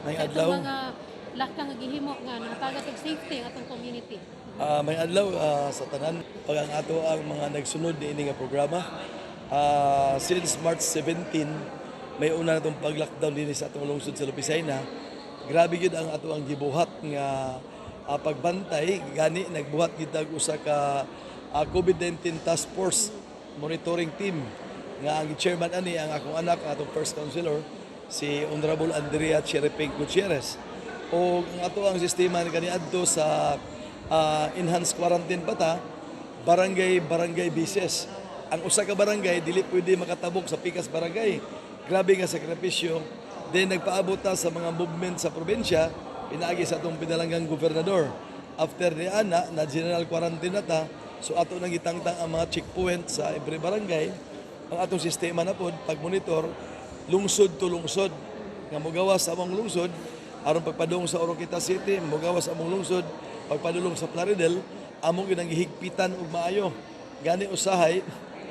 May sa adlaw. itong mga lakang gihimo nga nahatagat og safety ang atong community. May adlaw sa tanan pag ang ato ang mga nagsunod niini nga programa. Since March 17, may una na itong pag-lockdown din sa atong lungsod sa Lopez Jaena. Grabe gyud ang ato ang gibuhat nga pagbantay gani nagbuhat kita usa ka COVID-19 task force monitoring team nga ang chairman ani ang akong anak atong first councilor si Honorable Andrea Gutierrez. O ang ato ang sistema kaniadto sa enhanced quarantine pata barangay basis. Ang usa ka barangay dili pwede makatabok sa pikas barangay. Grabe nga sakripisyo. Then nagpaabot ta sa mga movement sa probinsya, pinaagi sa atong pinalanggang gobernador. After ni ana na general quarantine na ta, so ato nang gitangtang ang mga checkpoint sa every barangay. Ang atong sistema na pod pag-monitor lungsod to lungsod nga mogawas sa among lungsod aron pagpadung sa Oroquita City, mogawas sa among lungsod pagpadulong sa Plaridel, among ginang gihigpitan og maayo. Gani usahay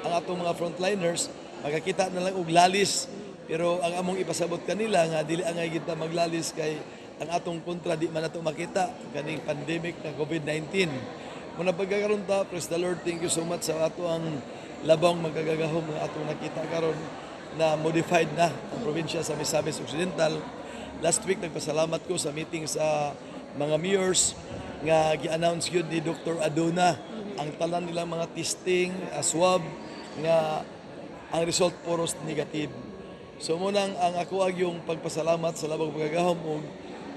ang atong mga frontliners makakita na lang og lalis, pero ang among ipasabot kanila nga dili angay kita maglalis kay ang atong kontra di man nato makita kaning pandemic ng COVID-19. Muna pagkakaroon ta, praise the Lord, thank you so much sa ato ang labang magagagahom nga atong nakita karon na modified na ang probinsya sa Misamis Occidental. Last week nagpasalamat ko sa meeting sa mga mayors nga gi-announce yun ni Dr. Aduna ang talan nilang mga testing, swab nga ang result puros negative. So munang ang ako yung pagpasalamat sa labang pagagahom ug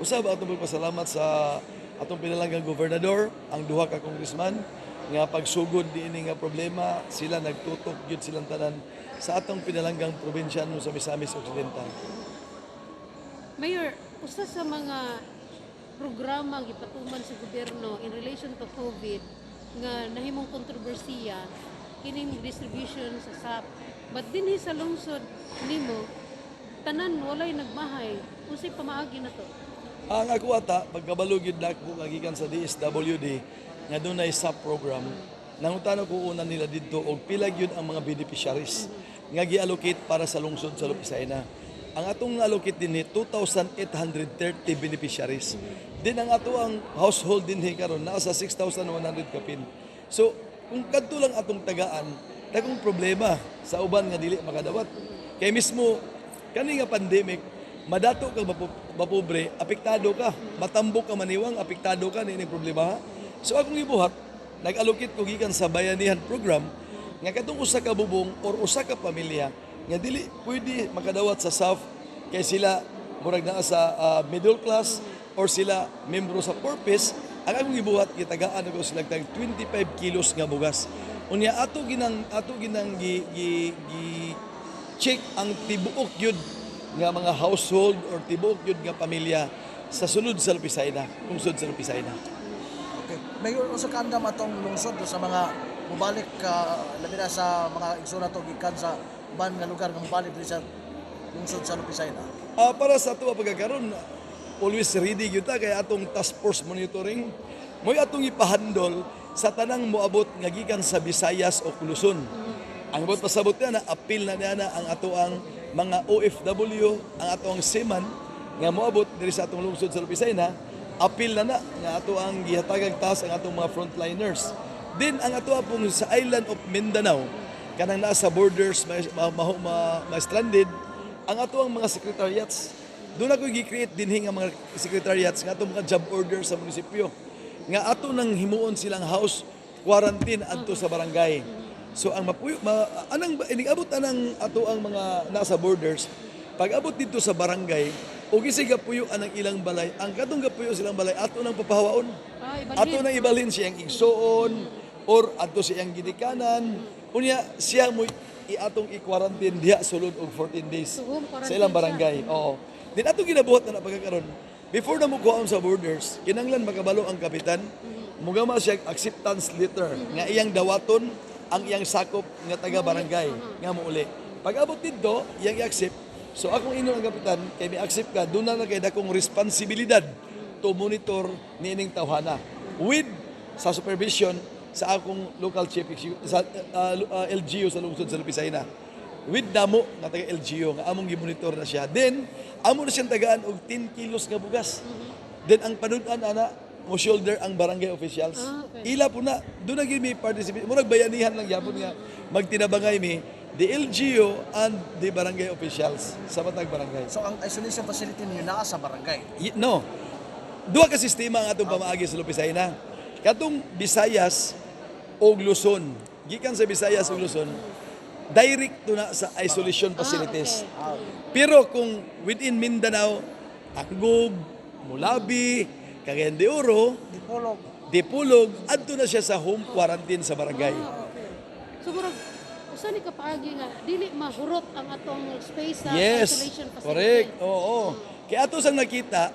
usab atong pagpasalamat sa atong pinalanggang gobernador, ang duha ka congressman nga pagsugod diini nga problema, sila nagtutok gyud silang tanan sa atong pinalanggang probinsya sa Misamis Occidental. Mayor, usa sa mga programa gipatuman sa gobyerno in relation to COVID nga nahimong kontrobersiya kining distribution sa SAP. But dinhi sa lungsod nimo tanan walay nagmahay. Unsay pamaagi na to? Ang ako ata pagkabalo gyud nako nga gikan sa DSWD nga dunay SAP program. Nangutana ko una nila didto og pila gyud ang mga beneficiaries nga gi-allocate para sa lungsod sa Lopez Jaena. Ang atong allocate dinhi 2,830 beneficiaries. Din ang ato ang household dinhi karon nasa 6,100 kapin. So kung kadto lang atong tagaan, dagkong problema sa uban nga dili makadawat. Kay mismo kani nga pandemic, madato ka mapobre, apektado ka, matambok ka maniwang, apektado ka nining problema. So akong gibuhat, nag-allocate ko gikan sa bayanihan program nga katong usa ka bubong or usa ka pamilya nga dili pwede makadawat sa SAF kay sila murag naa sa middle class or sila membro sa purpose. Ang akong gibuhat gitagaan ko sila tag 25 kilos nga bugas. Unya ato ginang gi check ang tibuok gyud nga mga household or tibuok gyud nga pamilya sa sulod sa Lopez Jaena, lungsod sa Lopez Jaena. Okay. Mayor, usa ka andam atong lungsod sa mga mubalik labi na sa mga igsura to gikan sa ban nga lugar nga mubalik diri sa lungsod sa Lopez Jaena. Para sa ato pagkakaroon, always ready gyud ta kay atong task force monitoring mo'y atong ipahandol sa tanang moabot nga gikan sa Visayas o Luzon. Ang bot pasabot na apil na niya ang ato ang mga OFW, ang ato ang seaman nga moabot diri sa atong lungsod sa Lopez Jaena, apil na nga ato ang gihatagag taas ang atong mga frontliners. Din ang ato pong sa island of Mindanao kanang nasa borders stranded ang ato ang mga secretariats. Doon ako gi-create dinhi nga mga secretariats nga atong mga job orders sa munisipyo nga ato nang himuon silang house quarantine adto sa barangay. So ang inigabot anang ato ang mga nasa borders, pag abot dito sa barangay, o gisig gapuyo anang ilang balay, ang katong gapuyo silang balay ato nang papahawaon. Ato nang ibalhin siyang igsuon or adto siyang gidikanan. Unya siya mo atong i-quarantine diha sulod og 14 days sa ilang barangay. Oo. Din ato ginabuhat na pagkakaroon. Before na mo kuhaon sa borders, kinanglan makabalo ang kapitan, mugama siya acceptance letter nga iyang dawaton ang iyang sakop nga taga barangay nga mouli. Pag abot dito, iyang i-accept. So akong ino ang kapitan, kay mi-accept ka, doon na kay dakong responsibilidad to monitor niining tawhana with sa supervision sa akong local chief sa LGU sa lungsod sa Lopez Jaena. with damo nga taga LGU nga among gimonitor na siya. Then amo na siyang tagaan og 10 kilos nga bugas. Then ang panudan ana mo shoulder ang barangay officials. Okay. Ila po na doon na gyud mi participate. Murag bayanihan lang gyapon nga magtinabangay mi the LGU and the barangay officials sa matag barangay. So ang isolation facility niyo naa sa barangay. No. Duha ka sistema ang atong pamaagi sa Lopez Jaena. Katong Visayas o Luzon. Gikan sa Visayas o Luzon, direct to na sa isolation facilities. Pero kung within Mindanao, Taclob, Mulabi, Cagayan de Oro, Dipolog, adto na siya sa home quarantine sa barangay. Okay. So murag usa ni kapaagi nga dili mahurot ang atong space sa Yes, isolation facility. correct. Oo. Kaya ato sang nakita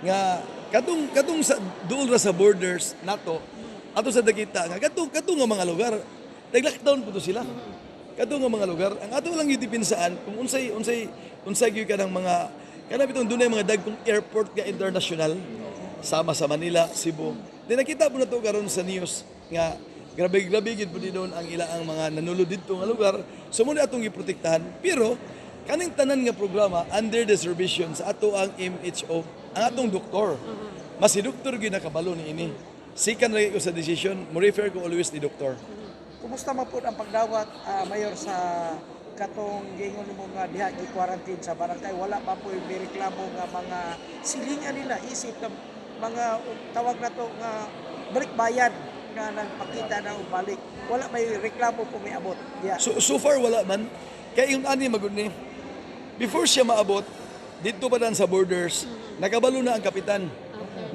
nga katong sa duol ra sa borders nato, ato sa nakita nga katong nga mga lugar nag-lockdown po to sila. Katong nga mga lugar, ang ato lang yung dipinsaan kung unsay gyud kanang mga kana bitong dunay mga dagkong airport nga international sama sa Manila, Cebu. Di nakita po na to karon sa news nga grabe gid po doon ang ilaang mga nanulod dito nga lugar. So muna atong giprotektahan. Pero kaning tanan nga programa under the supervision sa ato ang MHO, ang atong doktor. Mas si doktor gyud nakabalo ni ini. Sikan ra ko sa decision, mo refer ko always ni doktor. Kumusta man po ang pagdawat, Mayor, sa katong gingon mo nga diha i-quarantine sa barangay? Wala pa po yung reklamo nga mga silingan nila, isip na mga tawag na to nga balik bayan nga nagpakita na balik. Wala may reklamo po may abot. Diha. So far wala man. Kaya yung ani magud ni. Before siya maabot dito pa dan sa borders, nakabalo na ang kapitan.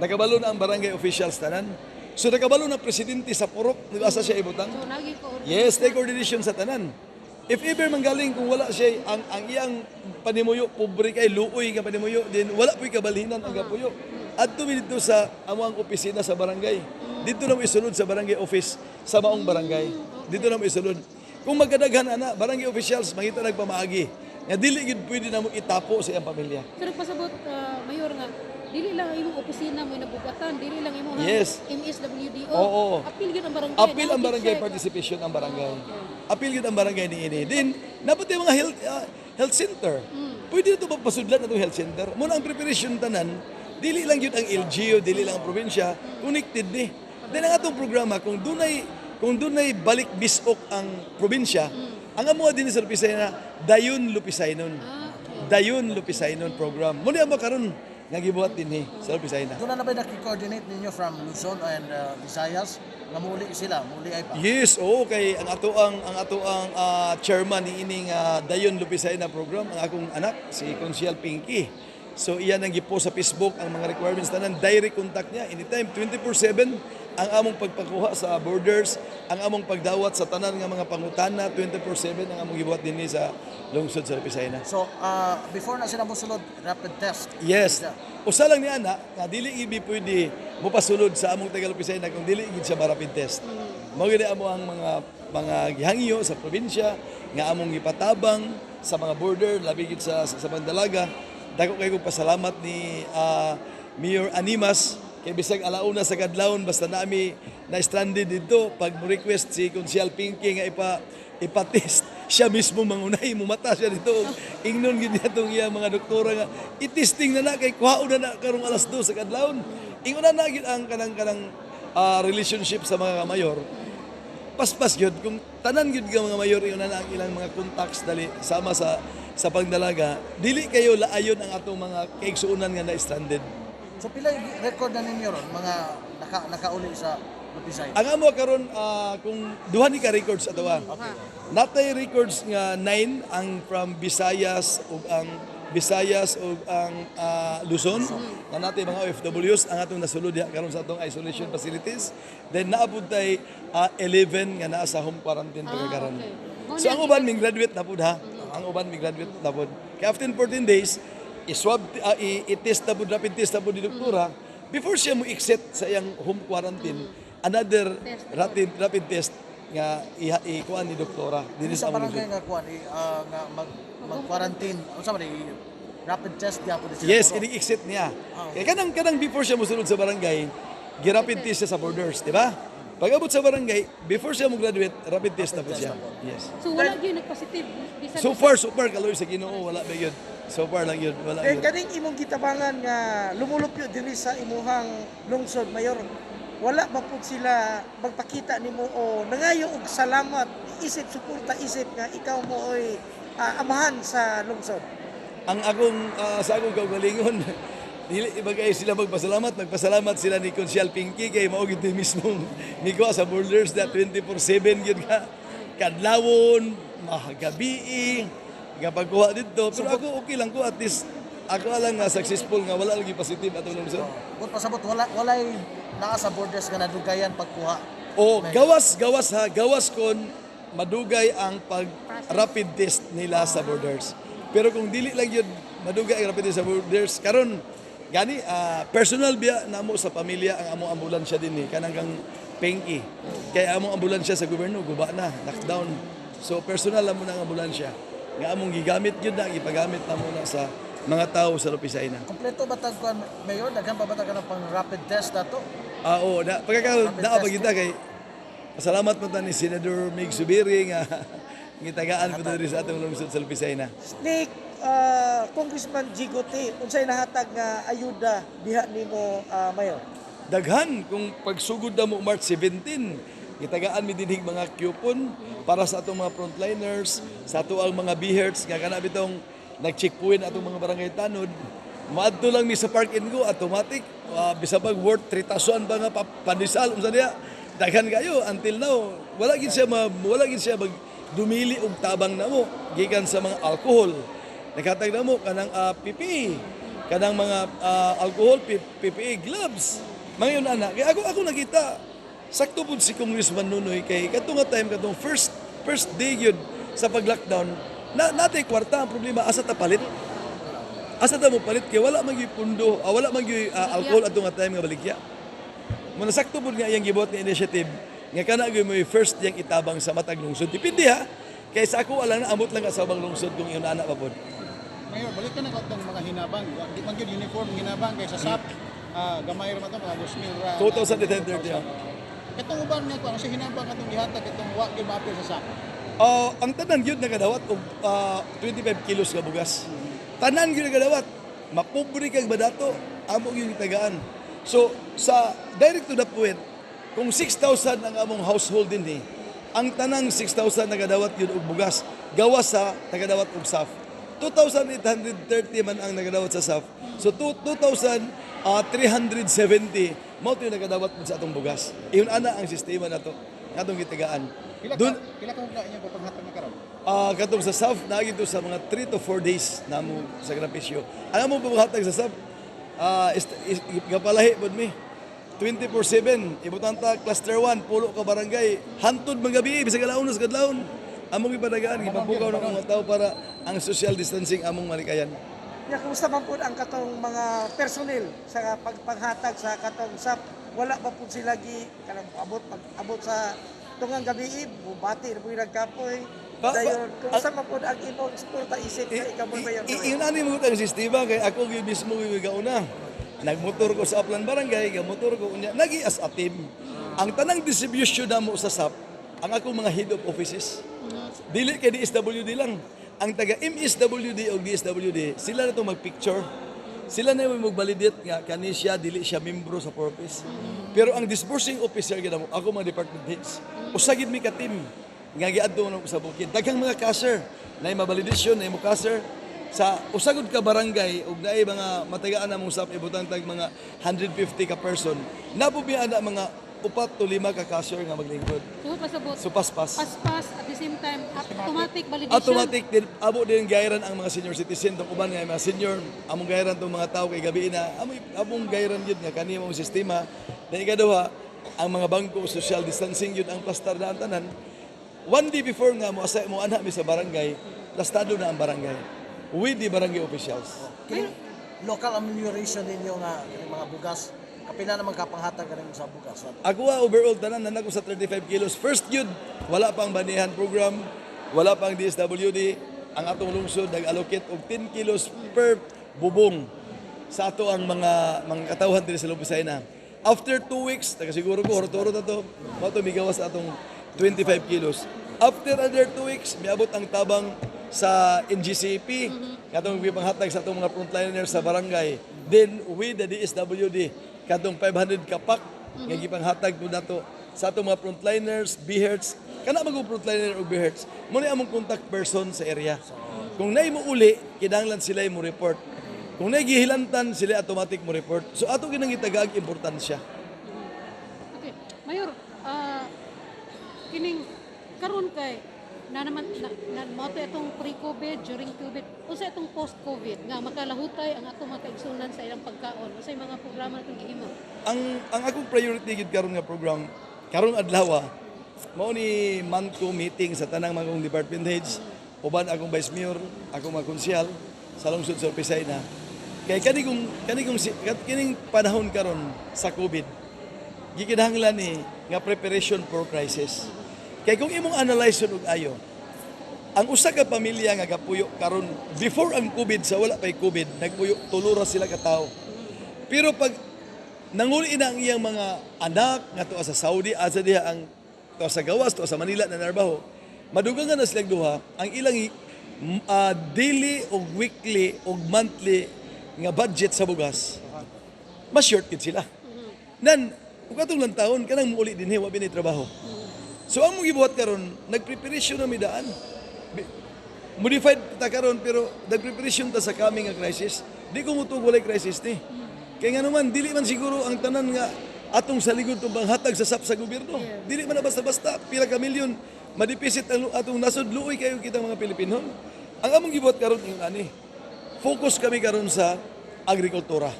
Nakabalo na ang barangay officials tanan. So nakabalo na presidente sa purok, nag-asa siya ibutang. So nagi ko Yes, take coordination sa tanan. If ever manggaling kung wala siya ang iyang panimuyo pobre kay luoy nga panimuyo, din wala po'y kabalhinan ang gapuyo. Adto mi dito sa among opisina sa barangay. Dito na mo isulod sa barangay office sa maong barangay. Dito na mo isulod. Kung magkadaghan ana, barangay officials mangita nagpamaagi. Nga dili gid pwede na mo itapo sa iyang pamilya. So nagpasabot, Mayor nga, dili lang imong opisina mo nabugatan, dili lang imong Yes. MSWDO. Oo. Apil gyud ang barangay. Apil ang barangay participation ang barangay. Apil gyud ang barangay ni ini. Din napati mga health center. Pwede ito magpasudlan atong health center. Muna ang preparation tanan, dili lang yun ang LGU, dili lang ang probinsya, connected ni. Then ang atong programa kung dunay balik Misocc ang probinsya, ang amo din sa Lupisayna, Dayon Lupisaynon. Dayon Lupisaynon program. Muna ang karon nga gibuhat din sa Lupisayna. Doon na ba naki-coordinate ninyo from Luzon and Visayas nga muli sila, muli ay pa? Yes, oo kay ang ato ang chairman ni ining Dayon Lupisayna program ang akong anak si Consiel Pinky. So iyan ang gipost sa Facebook ang mga requirements tanan, direct contact niya anytime 24/7 ang among pagpakuha sa borders, ang among pagdawat sa tanan nga mga pangutana 24/7 ang among gibuhat dinhi sa lungsod sa Lupisayna. So, before na sila mosulod, rapid test. Yes. Usa lang ni ana nga dili ibi pwede mo pasulod sa among taga Lupisayna kung dili gid siya rapid test. Mao gid amo ang mga gihangyo sa probinsya nga among gipatabang sa mga border labi gid sa Bandalaga. Dako kay kong pasalamat ni Mayor Animas kay bisag alauna sa kadlawon basta nami na stranded dito pag mo request si Consiel Pinky nga ipatest siya mismo mangunay mumata siya dito ingnon gid atong iya mga doktora nga i-testing na kay kuhaon na karong alas 2 sa kadlawon ingon na gid ang kanang relationship sa mga mayor paspas gyud kung tanan gyud nga mga mayor ingon na ang ilang mga contacts dali sama sa pagdalaga dili kayo laayon ang atong mga kaigsuonan nga na-stranded. So, pila yung record na ninyo ron, mga nakauli sa Lupisay? Ang amo karon kung duha ni ka records ato natay records nga 9 ang from Visayas ug ang Luzon na natay mga OFWs ang atong nasulod diha karon sa atong isolation facilities. Then naabot tay 11 nga naa sa home quarantine pagkaron. So ang uban ming graduate na pud ha. Ang uban may graduate na po. Kaya after 14 days, i-test na po, rapid test na po ni doktora. Before siya mo exit sa iyang home quarantine, another rapid test nga ikuan ni doktora. Dili Sa sa barangay nga kuan, nga mag-quarantine, ano sa rapid test niya po sila? Yes, ini-exit niya. Kaya kanang before siya musunod sa barangay, gi-rapid test siya sa borders, di ba? Pag-abot sa barangay, before siya mo-graduate, rapid test na po siya. Yes. So wala gyud nag-positive. Bisan So far, kaloy sa Ginoo, wala ba yun? So far lang yun, wala Then yun. kaning imong gitabangan nga lumulupyo diri sa imuhang lungsod, Mayor. Wala ba pud sila magpakita nimo o nangayo og salamat, isip suporta isip nga ikaw mo oy amahan sa lungsod. Ang akong, sa akong kaugalingon, dili bagay sila magpasalamat sila ni Konsyal Pinky kay mao gid mismong migo sa borders na 24/7 gyud ka kadlawon, mahagabi, nga pagkuha dito. Pero ako okay lang ko, at least ako lang nga successful nga wala lagi positive atong lungsod. Kung pasabot, walay naa sa borders nga nadugayan pagkuha. O gawas kon madugay ang pag rapid test nila sa borders. Pero kung dili lang yun madugay ang rapid test sa borders, karon gani personal biya namo sa pamilya ang among ambulansya din kanang kang Pinky. Kaya among ambulansya sa gobyerno guba na, lockdown. So personal lang mo na ang ambulansya. Nga among gigamit yun na, ipagamit na muna sa mga tao sa Lopez Jaena. Kompleto ba tagkuan, Mayor? Daghan pa ba ng pang rapid test na to? Oo, naapagita kay pasalamat mo ta ni Senador Mig Subiri nga ngitagaan ko diri sa atong lungsod sa Lopez Jaena. Snake, Congressman Gigote, unsay nahatag nga ayuda diha nimo, Mayor? Daghan kung pagsugod na mo March 17, gitagaan mi dinhig mga coupon para sa atong mga frontliners, sa ato ang mga BHERTs nga kana bitong nag-checkpoint atong mga barangay tanod. Maadto lang mi sa park and go automatic, bisapag worth 3,000 ba nga pandisal unsa diha. Daghan kayo until now wala gid siya mag dumili og tabang namo gikan sa mga alcohol. Nakatag na mo kanang PPE, kanang mga alcohol, PPE gloves. Ngayon ana, kaya ako nakita sakto pud si Congressman Nunoy kay katong time katong first day gyud sa pag-lockdown natay kwarta. Ang problema asa ta palit? Asa ta mo palit kay wala man gyud pundo, wala man gyud alcohol atong time nga baligya. Muna sakto pud nga iyang gibuhat nga initiative nga kana gyud mo first yang itabang sa matag lungsod. Depende ha. Kay sa ako alang na amot lang sa ubang lungsod kung iyon ana pa pod. Mayor, balik ka na itong mga hinabang. Di man yun uniform hinabang kay sa SAP. Gamay raman ito, mga 2,830. Itong uban nga ko, ano si hinabang itong gihatag, itong wag yung maapil sa SAP. Ang tanan yun nagadawat og 25 kilos nga bugas. Tanan yun nagadawat. Mapobre kag badato, amo yung tagaan. So, sa direct to the point, kung 6,000 ang among household din ang tanang 6,000 nagadawat yun og bugas, gawas sa nagadawat og SAF. 2,830 man ang nagadawat sa SAF. So 2,370 mao to yung nagadawat sa atong bugas. Iyon ana ang sistema nato atong gitagaan. Pila ka muna inyong pagpanghatag na karon? Katong sa SAF naagi to sa mga 3 to 4 days namo sa grapisyo. Ang mo paghatag sa SAF gapalahi pod mi 24/7 ibutan ta cluster 1 pulo ka barangay hantod magabi bisag alaunos kadlawon. Among ipadagaan, ipapukaw ng mga tao para ang social distancing among malikayan. Ya, kumusta man po ang katong mga personnel sa pagpanghatag sa katong SAP? Wala pa po sila kanang abot sa tungang gabi, bubati na po yung nagkapoy. Dayon, kumusta man po ang imong sporta isip na ikaw mo ba yun? Iyon ani mo ang sistema kay ako gyud mismo gyud gauna. Nagmotor ko sa Upland Barangay, gamotor ko unya nagi as a team. Ang tanang distribution namo sa SAP, ang akong mga head of offices. Dili kay DSWD lang. Ang taga MSWD o DSWD, sila na itong mag-picture. Sila na yung mag-validate nga kani siya, dili siya membro sa purpose. Pero ang disbursing officer, ako mga department heads, usagid mi ka team. Nga giadto na sa bukid. Daghang mga cashier, na yung mabalidasyon, na yung cashier. Sa usagod ka barangay, ug naay mga matagaan na mong SAP, ibutang tag mga 150 ka person. Napubiyan na mga 4 to 5 ka cashier nga maglingkod. So pasabot. So paspas. Paspas at the same time automatic validation. Automatic din abo din gayran ang mga senior citizen tong uban nga mga senior among gayran tong mga tao kay gabi na among gayran yun nga kani mong sistema. Dan ikaduha ang mga bangko social distancing yun ang plastar na ang tanan. One day before nga mo asay mo ana mi sa barangay, plastado na ang barangay with the barangay officials. Kini local amelioration ninyo nga mga bugas. Kapila naman kapanghatag ka rin sa bugas. Ako overall tanan nanako sa 35 kilos. First yun, wala pang banihan program, wala pang DSWD. Ang atong lungsod nag-allocate og 10 kilos per bubong sa ato ang mga katawhan diri sa Lopez Jaena. After 2 weeks, siguro ko, horot-horot na to, migawas sa atong 25 kilos. After another 2 weeks, miabot ang tabang sa NGCP, katong panghatag sa atong mga frontliners sa barangay. Then, with the DSWD, katong 500 kapak, nga gipanghatag po nato sa atong mga frontliners, BHERTs, kana mag frontliner o BHERTs, mo na among contact person sa area. Kung naay mo uli, kinahanglan sila mo report. Kung naay gihilantan, sila automatic mo report. So ato ginang itagaag importansya. Okay. Mayor, kining karon kay na naman na moto itong pre-COVID, during COVID, usa itong post-COVID nga makalahutay ang atong mga kaigsunan sa ilang pagkaon. Usa mga programa natong gihimo. Ang akong priority gid karon nga program, karong adlaw, mao ni monthly meeting sa tanang mga department heads, uban akong vice mayor, akong mga konsyal sa lungsod sa Pisayna. Kay kining panahon karon sa COVID, gikinahanglan ni nga preparation for crisis. Kay kung imong analyze og ayo, ang usa ka pamilya nga gapuyo karon before ang COVID sa wala pay COVID, nagpuyo tulura sila ka tawo. Pero pag nanguli na ang iyang mga anak nga tuwa sa Saudi, asa diha ang tuwa sa gawas, tuwa sa Manila na narbaho, madugangan na silang duha ang ilang daily o weekly o monthly nga budget sa bugas. Ma-short kid sila. Nan, kung katong lang taon, kanang muuli din wa binay trabaho. So ang mong gibuhat karon, nagpreparasyon na midaan. Modified ta karon pero nagpreparasyon ta sa coming nga crisis. Di ko mutug walay crisis ni. Kaya nga naman, dili man siguro ang tanan nga atong sa ligod itong hatag sa SAP sa gobyerno. Dili man na basta-basta, pila ka milyon, madipisit ang atong nasod, luoy kayo kita mga Pilipino. Ang among gibuhat karon yung ani, focus kami karon sa agrikultura.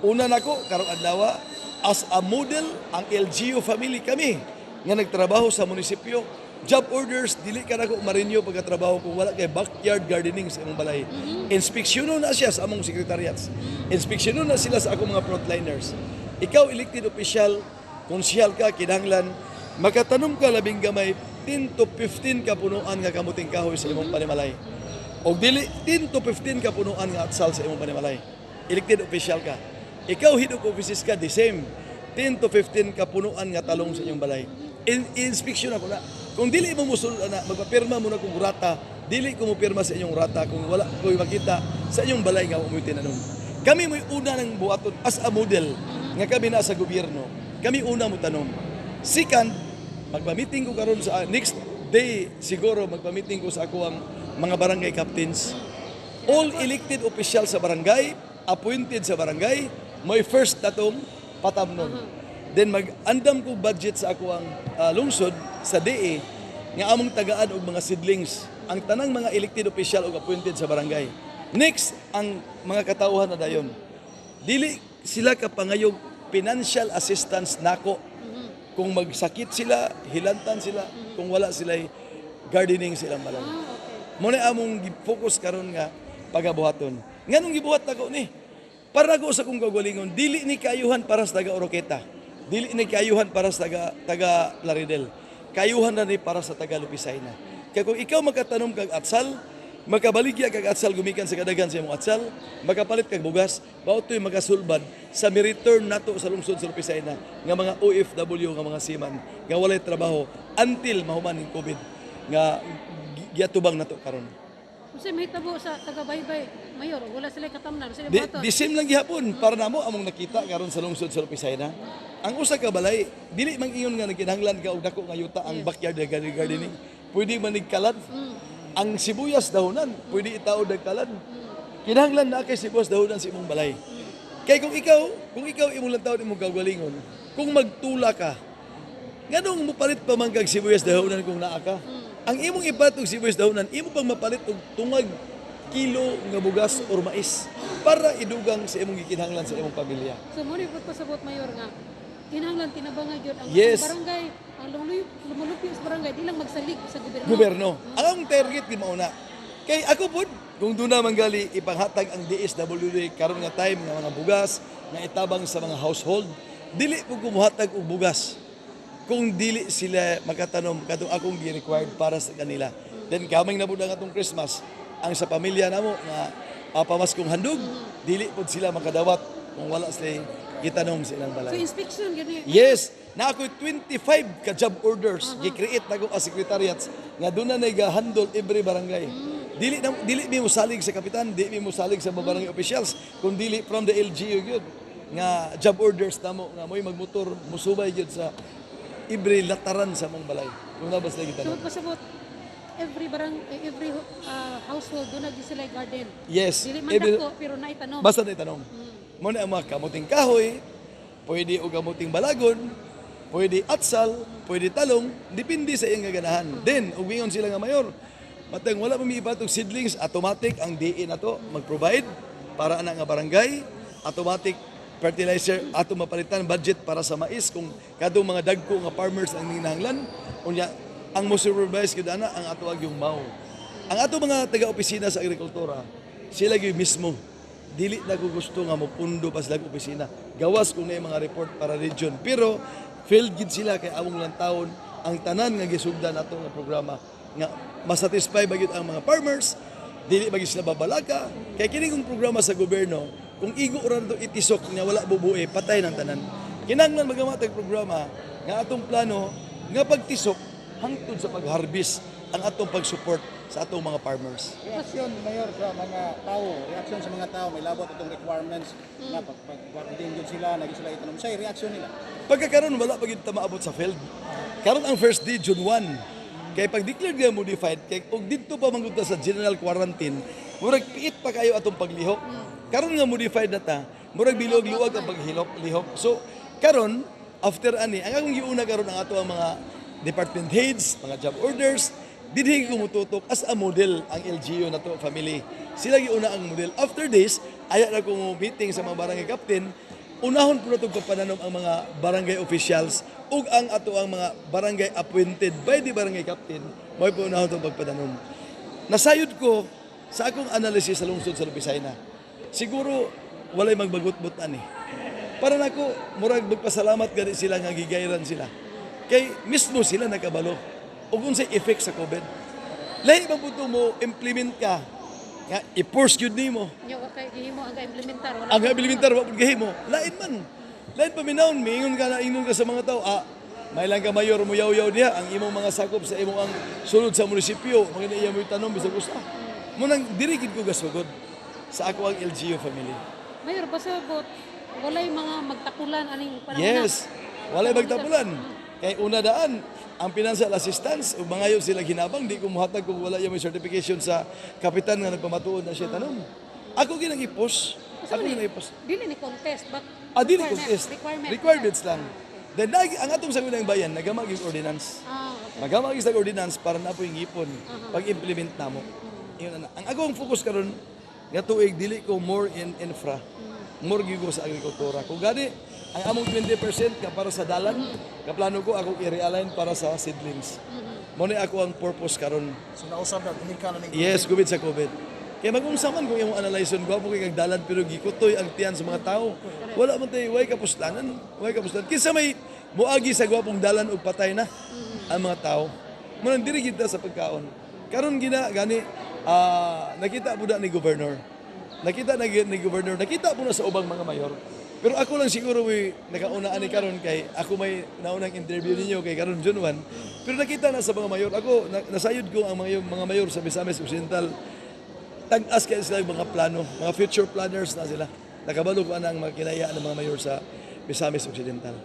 Una nako karong adlaw, as a model, ang LGU family kami, nga nagtrabaho sa munisipyo, job orders, dili ka nako marinyo pagkatrabaho kung wala kay backyard gardening sa imong balay. Inspeksyonon na siya sa among secretariats. Inspeksyonon na sila sa akong mga frontliners. Ikaw, elected official, konsyal ka, kinahanglan, makatanom ka labing gamay, 10 to 15 ka punuan nga kamuting kahoy sa imong panimalay. O dili, 10 to 15 ka punuan nga atsal sa imong panimalay. Elected official ka. Ikaw, head of offices ka, the same. 10 to 15 ka punuan nga talong sa inyong balay. Inspeksyon ako na. Kung dili mo musul na magpapirma mo na kung rata, dili ko mo pirma sa inyong rata kung wala ko makita sa inyong balay nga mo tinanom. Kami mo una ng buhaton as a model nga kami na sa gobyerno. Kami una mo tanom. Second, magpa-meeting ko karon sa next day siguro magpa-meeting ko sa ako ang mga barangay captains. All elected officials sa barangay, appointed sa barangay, may first tatong patamnon. Then mag-andam ko budget sa ako ang lungsod sa DE nga among tagaan og mga seedlings ang tanang mga elected official o appointed sa barangay. Next, ang mga katauhan na dayon. Dili sila kapangayog financial assistance nako. Kung magsakit sila, hilantan sila, kung wala sila gardening silang balay. Muna among focus karon nga pagabuhaton. Nganong gibuhat ako ni? Para ako sa kong kagalingon, dili ni kayuhan para sa taga Oroqueta. Dili ni kayuhan para sa taga Laridel. Kayuhan na ni para sa taga Lupisayna. Kaya kung ikaw magkatanom kag atsal, makabaligya kag atsal gumikan sa kadagan sa imong atsal, makapalit kag bugas, bautoy magasulbad sa mi-return nato sa lungsod sa Lupisayna nga mga OFW nga mga seaman nga walay trabaho until mahuman ning COVID nga giatubang nato karon. Kasi mahitabo sa taga-baybay, Mayor, wala sila katamnan, sila Di same lang gihapon para namo among nakita karon sa lungsod sa Lupisayna. Ang usa ka balay, dili man ingon nga nagkinahanglan ka og dako nga yuta ang backyard gardening. Pwede man nigkalad. Ang sibuyas dahonan, pwede itaod nagkalad. Kinahanglan na kay sibuyas dahonan sa imong balay. Kay kung ikaw imong lang taon imong kagalingon, kung magtula ka, nganong mo palit pa man kag sibuyas dahonan kung naa ka? Ang imong ipalit og sibuyas dahonan, imo pang mapalit og tungag kilo nga bugas or mais para idugang sa imong gikinahanglan sa imong pamilya. So mo rin pasabot, Mayor, nga kinahanglan tinabangay gyud ang Yes. barangay, ang lumulupyo sa barangay, di lang magsalig sa gobyerno. Gobyerno. Ang among target di mauna. Kay ako pud kung doon na manggali ipanghatag ang DSWD karon nga time nga mga bugas nga itabang sa mga household, dili po kumuhatag og bugas kung dili sila makatanom kadtong akong gi-required para sa kanila. Then kaming na pud ang atong Christmas, ang sa pamilya namo nga pamaskong handog, dili pud sila makadawat kung wala sila gitanom sa ilang So balay. inspection gani. Yes, na ako'y 25 ka job orders gi-create na ko as secretariats nga doon na nag-handle every barangay. Dili mi mo salig sa kapitan, dili mi mo salig sa mga barangay officials, kung dili from the LGU gyud nga job orders namo nga mo'y magmotor musubay gyud sa every lataran sa mong balay. Kung nabas lagi So tanong. pasabot every household doon na sila garden. Yes, Dili man every- dako pero naitanong. basta na itanong. Mo na ang mga kamuting kahoy, pwede o kamuting balagon, pwede atsal, pwede talong, depende sa iyang gaganahan. Then, ug wingon sila nga mayor, matang wala pa mi ibatog seedlings, automatic ang DE na to mag-provide para ana nga barangay, automatic fertilizer ato mapalitan budget para sa mais kung kadong mga dagko nga farmers ang ninahanglan unya ang mo supervise gid ana ang ato yung MAU. Ang ato mga taga-opisina sa agrikultura, sila gyud mismo dili na ko gusto nga mopundo pa sila og opisina. Gawas kung na mga report para region. Pero failed gid sila kay among lang taon ang tanan nga gisugdan nato nga programa nga masatisfy ba gyud ang mga farmers, dili ba gyud sila babalaka. Kay kini kong programa sa gobyerno, kung igo ra to itisok nga wala bubuhi, patay ng tanan. Kinahanglan magamatag programa nga atong plano nga pagtisok hangtod sa pag-harvest ang atong pag-support sa atong mga farmers. Reaksyon, Mayor, sa mga tao, reaksyon sa mga tao, may labot itong requirements na pag-guarding yun sila, naging sila itanom. Sa'yo, reaksyon nila. Pagkakaroon, wala pa gid ta maabot sa field. Karon ang first day, June 1. Kay pag-declare nga modified, kay og dito pa manggod sa general quarantine, murag piit pa kayo atong paglihok. Karon nga modified na ta, murag bilog-luwag ang paglihok. So, karon, after ani, ang akong giuna karon ang ato ang mga department heads, mga job orders, dinhi kumututok as a model ang LGU na to family. Sila giuna ang model. After this, aya na kong meeting sa mga barangay captain, unahon po na itong kapananom ang mga barangay officials ug ang ato ang mga barangay appointed by the barangay captain, may po unahon itong pagpananom. Nasayod ko sa akong analysis sa lungsod sa Lopez Jaena. Siguro walay magbagot-butan eh. Para nako murag magpasalamat gani sila nga gigayran sila. Kay mismo sila nagkabalo ug unsay effect sa COVID. Lahi bang puto mo implement ka nga i-force gyud nimo. Nya wa kay gihimo ang implementar wala. Ang implementar wa pud gahimo. Lain man. Lain pa minawon mingon ka na ingon ka sa mga tao, may lang ka mayor mo yaw-yaw diha ang imong mga sakop sa imong ang sulod sa munisipyo, mga iya mo tanom bisag usa. Mo nang diri gid ko gasugod sa ako ang LGU family. Mayor pasabot walay mga magtakulan aning panahon. Yes. Walay magtapulan. Kay una daan, ang financial assistance, ug mga yun sila ginabang, di ko muhatag kung wala yung may certification sa kapitan nga nagpamatuod na siya tanom. Ako ginang i-post. Ako ginang i-post. Dili ni contest but Dili requirement- contest. Requirements lang. Then, ang atong sabi ng bayan, nagamag yung ordinance. okay. Nagamag yung ordinance para na po yung ipon pag-implement na mo. Yun na. Ang akong focus karon nga tuig, dili ko more in infra. More gigo sa agrikultura. Kung gani, ang among 20% ka para sa dalan, kaplano ko ako i-realign para sa seedlings. Muna ako ang purpose karon. So nausab na tumika na ning Yes, COVID sa COVID. Kaya mag-unsaman kung yung analyze gwapo kay kag dalan pero gikutoy ang tiyan sa mga tao. Wala man tay way kapuslanan, way kapuslanan. Kinsa may muagi sa gwapong dalan ug patay na ang mga tao. Mo nang diri kita sa pagkaon. Karon gani nakita po na ni governor. Nakita ni governor, nakita po na sa ubang mga mayor. Pero ako lang siguro may nakaunaan ni karon kay ako may naunang interview ninyo kay karon June 1. Pero nakita na sa mga mayor, ako nasayod ko ang mga mayor sa Misamis Occidental. Tag-as kayo sila yung mga plano, mga future planners na sila. Nakabalo ko ang mga kinaya ng mga mayor sa Misamis Occidental.